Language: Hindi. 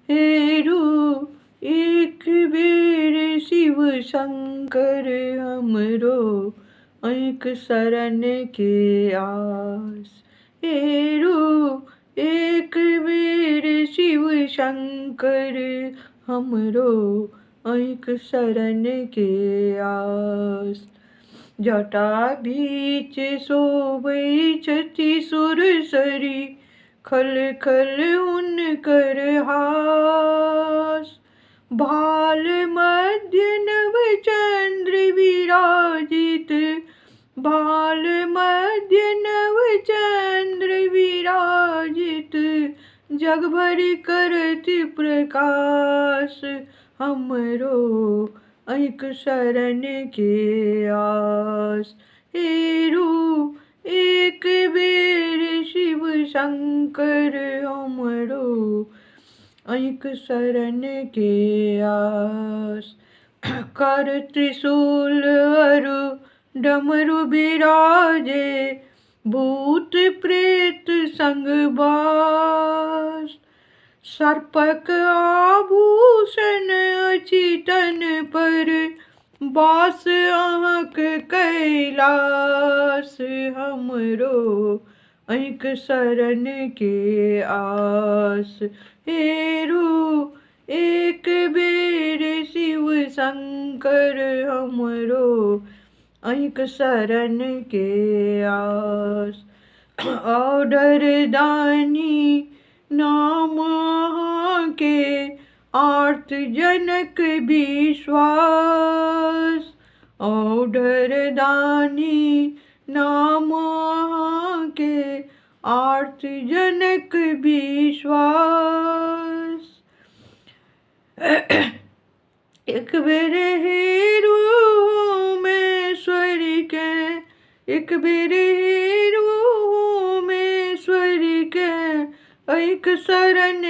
हेरु एक बेर शिव शंकर हमरो ऐक शरण के आस। हेरु एक बेर शिव शंकर हमरो ऐक शरण के आस। जटा बीच शोभै छथि सुरसरी खल खल हुनकर हास। भाल मध्य नव चंद्र विराजित भाल मध्य नव चंद्र विराजित जग भरि करत प्रकाश। हमरो ऐक शरण के आस। हेरु एक बेर शिव शंकर हमरो ऐक शरण के आस। कर त्रिशूल अरु डमरु बिराजे भूत प्रेत संग बास। सर्पक आभूषण अछि तन पर बास अहाँक कैलास। हमरो ऐक शरण के आस। हेरु एक बेर शिव शंकर हमरो ऐक शरण के आस। ऑर्डर दानी नाम अहाँके आर्त जनक विश्वास। ऑर्डर दानी नाम अहाँके आर्त जनक विश्वास। एक बेर हेरु उमेश्वरी के एक बेर हेरु उमेश्वरी के ऐक शरण